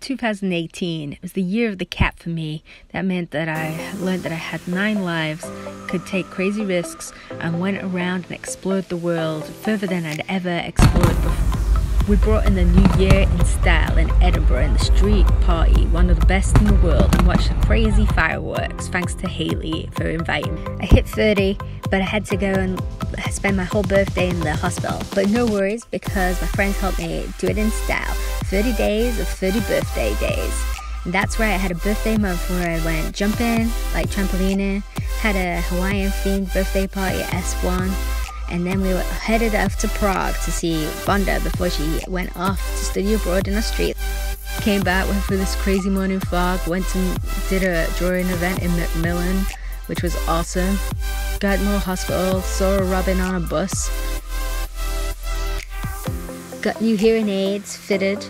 2018. It was the year of the cat for me. That meant that I learned that I had 9 lives, could take crazy risks, and went around and explored the world further than I'd ever explored before. We brought in the new year in style in Edinburgh in the street party, one of the best in the world, and watched the crazy fireworks, thanks to Haley for inviting me. I hit 30, but I had to go and spend my whole birthday in the hospital. But no worries, because my friends helped me do it in style. 30 days of 30 birthday days. And that's right, I had a birthday month where I went jumping, like trampolining, had a Hawaiian themed birthday party at S1, and then we were headed off to Prague to see Vonda before she went off to study abroad in Austria. Came back, went through this crazy morning fog, went and did a drawing event in Macmillan, which was awesome. Got more hospital, saw a robin on a bus. Got new hearing aids fitted,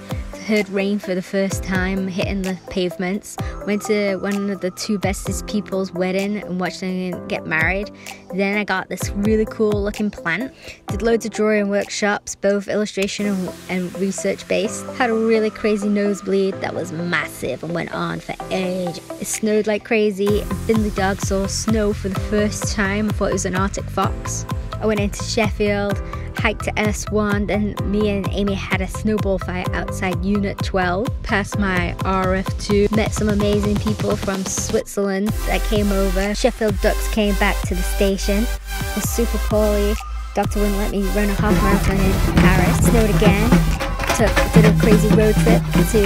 heard rain for the first time hitting the pavements, went to one of the 2 bestest people's wedding and watched them get married. Then I got this really cool looking plant, did loads of drawing workshops, both illustration and research based, had a really crazy nosebleed that was massive and went on for ages. It snowed like crazy, and Finley dog saw snow for the first time. I thought it was an Arctic fox. I went into Sheffield, hiked to S1, then me and Amy had a snowball fight outside Unit 12, passed my RF2, met some amazing people from Switzerland that came over. Sheffield Ducks came back to the station. It was super poorly. Doctor wouldn't let me run a half marathon in Paris. Snowed again. Did a crazy road trip to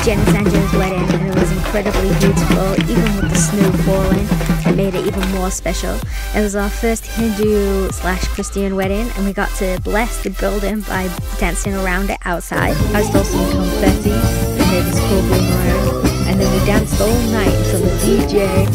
Jen and Sanjo's wedding, and it was incredibly beautiful, even with the snow falling. It made it even more special. It was our first Hindu/Christian wedding, and we got to bless the building by dancing around it outside. I stole some confetti and made this cool boomerang, and then we danced all night until the DJ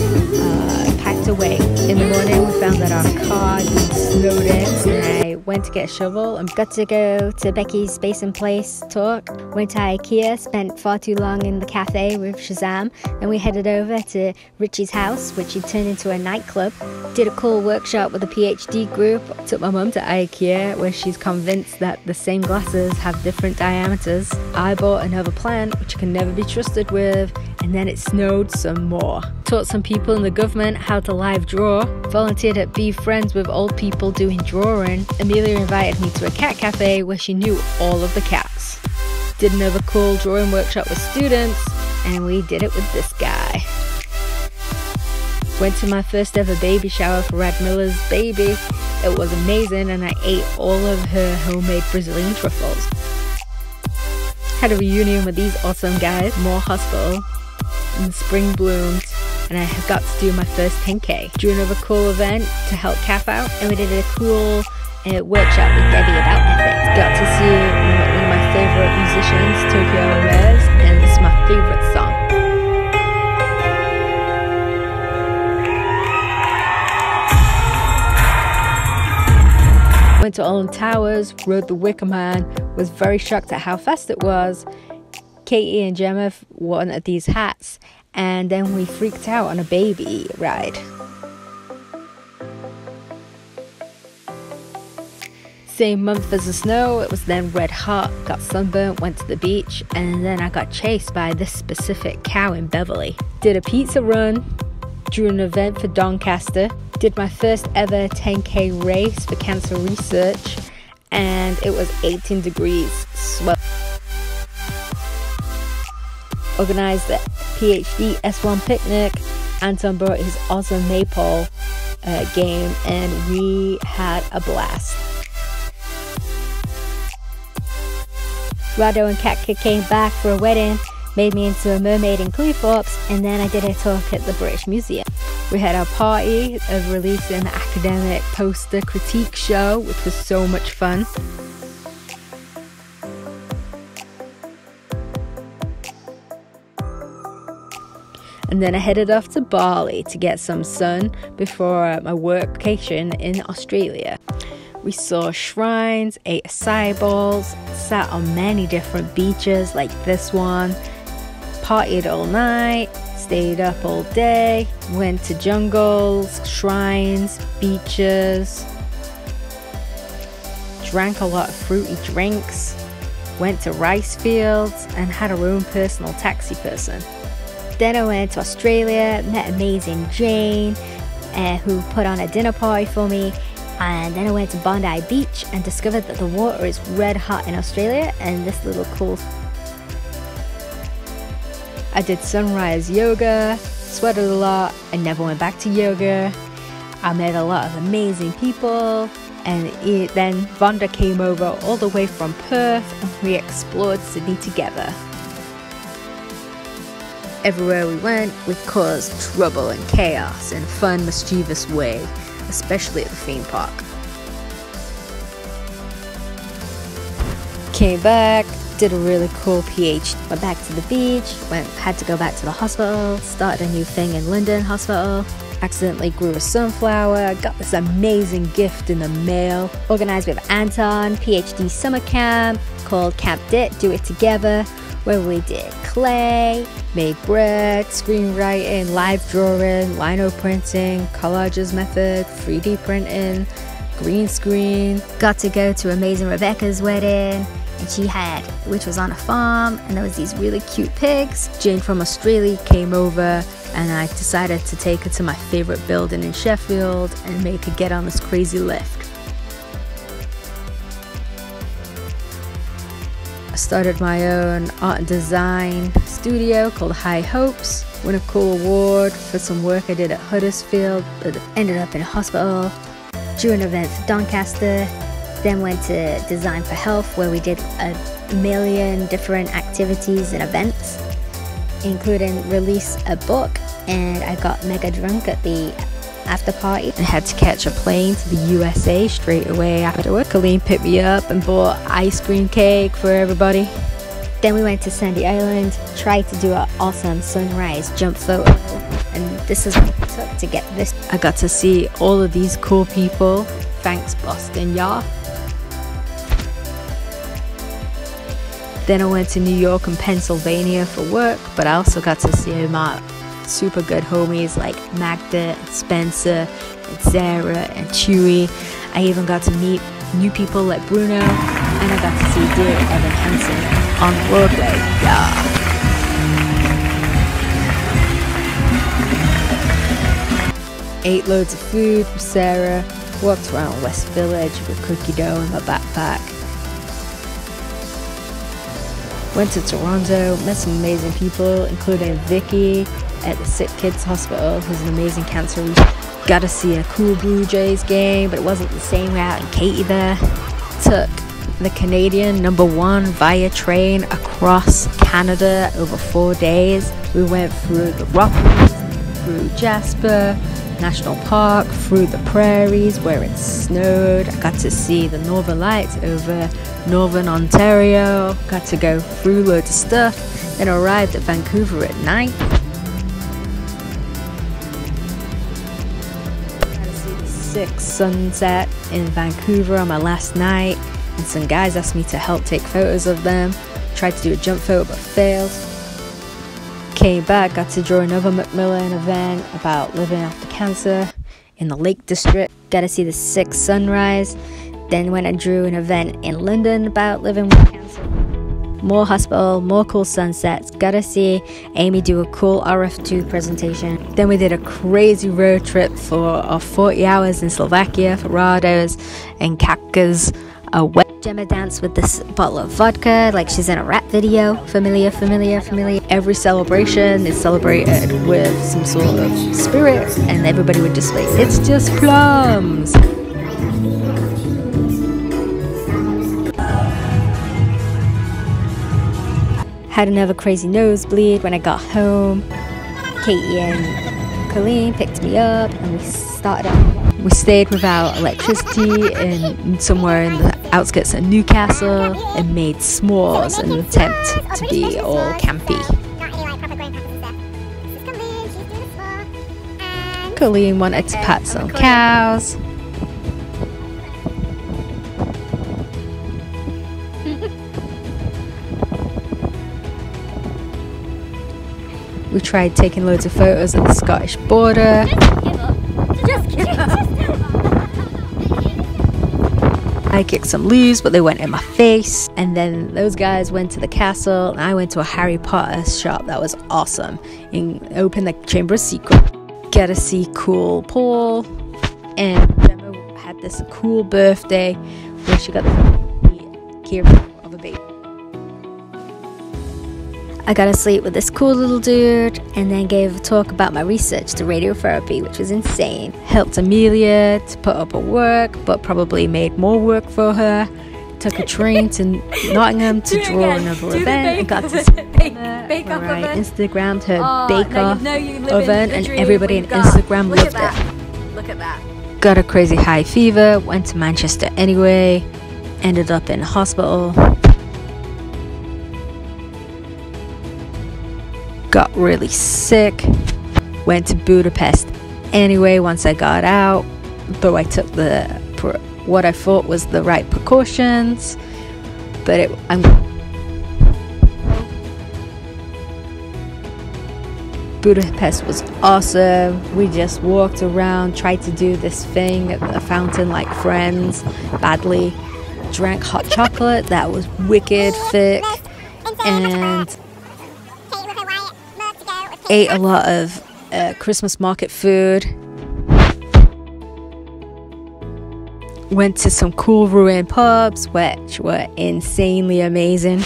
packed away. In the morning we found that our car had been snowed in, and I went to get a shovel and got to go to Becky's Space and Place talk. Went to IKEA, spent far too long in the cafe with Shazam, and we headed over to Richie's house, which he turned into a nightclub. Did a cool workshop with a PhD group. Took my mum to IKEA, where she's convinced that the same glasses have different diameters. I bought another plant, which can never be trusted with, and then it snowed some more. Taught some people in the government how to live draw. Volunteered at Be Friends with old people doing drawing. Amelia invited me to a cat cafe where she knew all of the cats. Did another cool drawing workshop with students, and we did it with this guy. Went to my first ever baby shower for Rad Miller's baby. It was amazing, and I ate all of her homemade Brazilian truffles. Had a reunion with these awesome guys, Moore Hospital, and spring bloomed, and I got to do my first 10K. Drew another cool event to help CAF out, and we did a cool workshop with Debbie about ethics. Got to see one of my favourite musicians, Tokyo Rez, and this is my favourite song. Went to Alton Towers, rode the Wicker Man, was very shocked at how fast it was. Katie and Gemma wanted these hats, and then we freaked out on a baby ride. Same month as the snow, it was then red hot, got sunburnt, went to the beach, and then I got chased by this specific cow in Beverly. Did a pizza run, drew an event for Doncaster, did my first ever 10K race for cancer research, and it was 18 degrees, swell. Organised the PhD S1 picnic. Anton brought his awesome Maypole game, and we had a blast. Rado and Katka came back for a wedding, made me into a mermaid in Cleethorpes, and then I did a talk at the British Museum. We had our party of releasing the academic poster critique show, which was so much fun. And then I headed off to Bali to get some sun before my workcation in Australia. We saw shrines, ate acai bowls, sat on many different beaches like this one, partied all night, stayed up all day, went to jungles, shrines, beaches, drank a lot of fruity drinks, went to rice fields, and had our own personal taxi person. Then I went to Australia, met amazing Jane, who put on a dinner party for me. And then I went to Bondi Beach and discovered that the water is red hot in Australia, and this little cool. I did sunrise yoga, sweated a lot, and never went back to yoga. I met a lot of amazing people, and then Vonda came over all the way from Perth, and we explored Sydney together. Everywhere we went, we caused trouble and chaos in a fun, mischievous way, especially at the theme park. Came back, did a really cool PhD, went back to the beach, had to go back to the hospital, started a new thing in Linden Hospital, accidentally grew a sunflower, got this amazing gift in the mail, organized with Anton, PhD summer camp called Camp DIT, Do It Together, where we did clay, made bread, screenwriting, live drawing, lino printing, collages method, 3D printing, green screen. Got to go to amazing Rebecca's wedding, and which was on a farm, and there was these really cute pigs. Jane from Australia came over, and I decided to take her to my favorite building in Sheffield and make her get on this crazy lift. I started my own art and design studio called High Hopes, won a cool award for some work I did at Huddersfield, but ended up in a hospital, drew an event for Doncaster, then went to Design for Health, where we did a million different activities and events, including release a book, and I got mega drunk at the after party. I had to catch a plane to the USA straight away afterward. Colleen picked me up and bought ice cream cake for everybody. Then we went to Sandy Island, tried to do an awesome sunrise jump photo, and this is what it took to get this. I got to see all of these cool people. Thanks, Boston, y'all. Then I went to New York and Pennsylvania for work, but I also got to see my super good homies like Magda and Spencer and Sarah and Chewy. I even got to meet new people like Bruno, and I got to see dear Evan Hansen on Broadway. Yeah. Ate loads of food with Sarah, walked around West Village with cookie dough in my backpack. Went to Toronto, met some amazing people, including Vicky at the Sick Kids Hospital, who's an amazing cancer researcher. Got to see a cool Blue Jays game, but it wasn't the same route in Katie there. Took the Canadian #1 via train across Canada over 4 days. We went through the Rockies, through Jasper National Park, through the prairies where it snowed. I got to see the Northern Lights over Northern Ontario. Got to go through loads of stuff, then arrived at Vancouver at night. Six sunset in Vancouver on my last night, and some guys asked me to help take photos of them. Tried to do a jump photo but failed. Came back, got to draw another Macmillan event about living after cancer in the Lake District. Got to see the sick sunrise. Then went and drew an event in London about living with cancer. More hospital, more cool sunsets. Got to see Amy do a cool RF2 presentation. Then we did a crazy road trip for our 40 hours in Slovakia for Rados and Katka's Gemma danced with this bottle of vodka like she's in a rap video. Familiar. Every celebration is celebrated with some sort of spirit, and everybody would just like, it's just plums. Had another crazy nosebleed when I got home. Katie and Colleen picked me up, and we stayed without electricity in somewhere in the outskirts of Newcastle and made s'mores in an attempt to be all campy. Colleen wanted to pat some cows. We tried taking loads of photos at the Scottish border. Just give up. I kicked some leaves, but they went in my face. And then those guys went to the castle, and I went to a Harry Potter shop that was awesome. And opened the Chamber of Secrets. Get to see cool Paul. And Gemma had this cool birthday where she got the care of a baby. I got to sleep with this cool little dude, and then gave a talk about my research to radiotherapy, which was insane. Helped Amelia to put up her work, but probably made more work for her. Took a train to Nottingham to draw another event, and got to see her where I Instagrammed her bake-off oven, and everybody on Instagram loved it. Look at that. Got a crazy high fever, went to Manchester anyway, ended up in hospital. Got really sick, went to Budapest anyway once I got out, though I took what I thought was the right precautions, but Budapest was awesome. We just walked around, tried to do this thing at the fountain like friends, badly, drank hot chocolate that was wicked thick, and ate a lot of Christmas market food. Went to some cool ruined pubs, which were insanely amazing.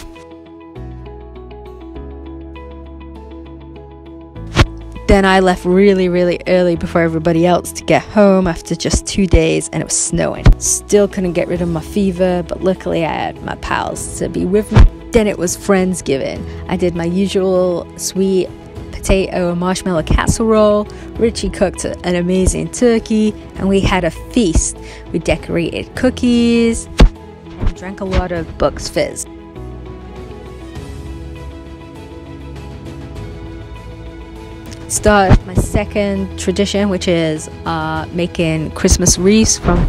Then I left really early before everybody else to get home after just 2 days, and it was snowing. Still couldn't get rid of my fever, but luckily I had my pals to be with me. Then it was Friendsgiving. I did my usual sweet potato and marshmallow casserole. Richie cooked an amazing turkey, and we had a feast. We decorated cookies and drank a lot of Bucks Fizz. Started my second tradition, which is making Christmas wreaths from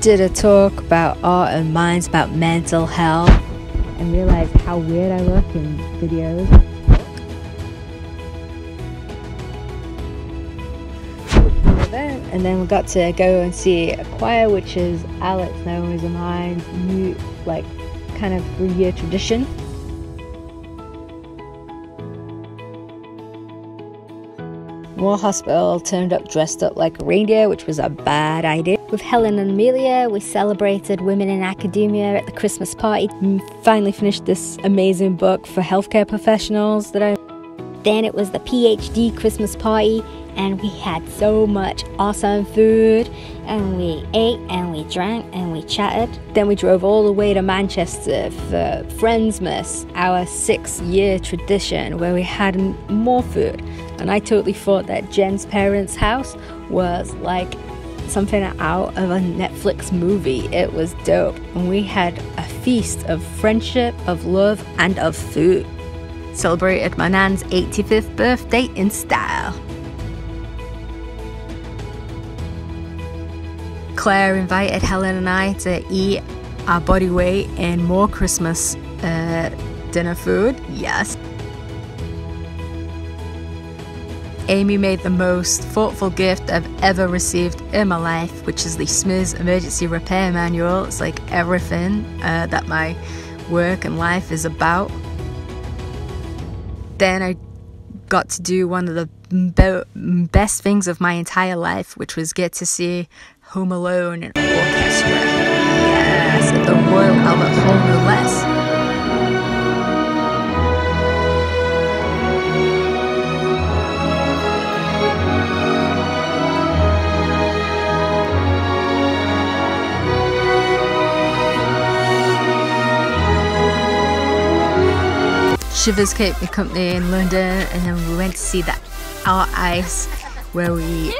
did a talk about art and minds, about mental health, and realized how weird I look in videos. And then we got to go and see a choir, which is Alex, Naomi's and mine's new, like, kind of 3-year tradition. Moore Hospital turned up dressed up like a reindeer, which was a bad idea. With Helen and Amelia, we celebrated women in academia at the Christmas party. Finally finished this amazing book for healthcare professionals Then it was the PhD Christmas party, and we had so much awesome food, and we ate and we drank and we chatted. Then we drove all the way to Manchester for Friendsmas, our 6-year tradition where we had more food. And I totally thought that Jen's parents' house was like something out of a Netflix movie. It was dope, and we had a feast of friendship, of love, and of food. Celebrated my nan's 85th birthday in style. Claire invited Helen and I to eat our body weight in more Christmas dinner food. Yes. Amy made the most thoughtful gift I've ever received in my life, which is the Smiths Emergency Repair Manual. It's like everything that my work and life is about. Then I got to do one of the best things of my entire life, which was get to see Home Alone in orchestra. Yes, at the Royal Albert Hall, no less. Shivers kept me company in London, and then we went to see that Our Ice, where we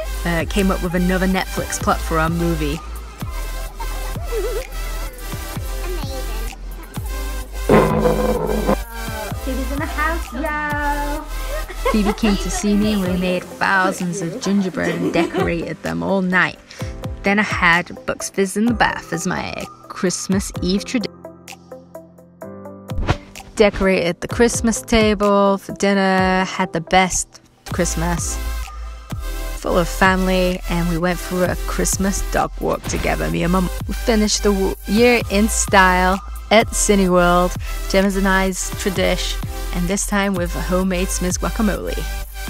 came up with another Netflix plot for our movie. Phoebe's in the house, y'all! Phoebe came to see me, and we made thousands of gingerbread and decorated them all night. Then I had Bucks Fizz in the bath as my Christmas Eve tradition. decorated the Christmas table for dinner, had the best Christmas, full of family, and we went for a Christmas dog walk together. Me and Mum finished the year in style at Cineworld, Gemma's and I's tradition, and this time with a homemade Smith's guacamole.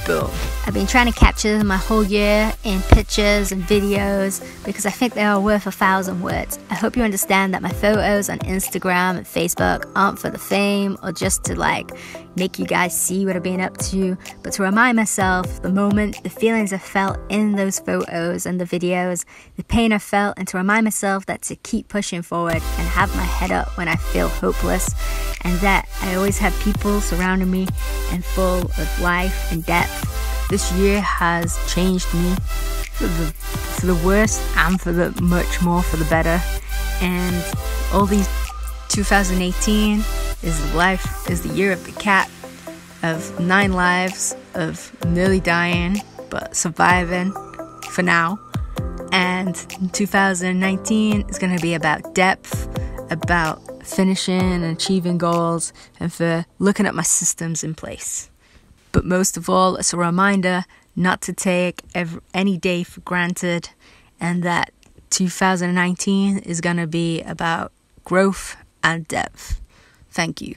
Boom. I've been trying to capture my whole year in pictures and videos because I think they are worth 1,000 words. I hope you understand that my photos on Instagram and Facebook aren't for the fame or just to like make you guys see what I've been up to, but to remind myself the moment, the feelings I felt in those photos and the videos, the pain I felt, and to remind myself that to keep pushing forward and have my head up when I feel hopeless, and that I always have people surrounding me and full of life and depth. This year has changed me for the worse and for the much more for the better. And all these 2018 is the year of the cat, of 9 lives, of nearly dying but surviving for now. And 2019 is going to be about depth, about finishing and achieving goals, and for looking at my systems in place. But most of all, it's a reminder not to take any day for granted, and that 2019 is going to be about growth and depth. Thank you.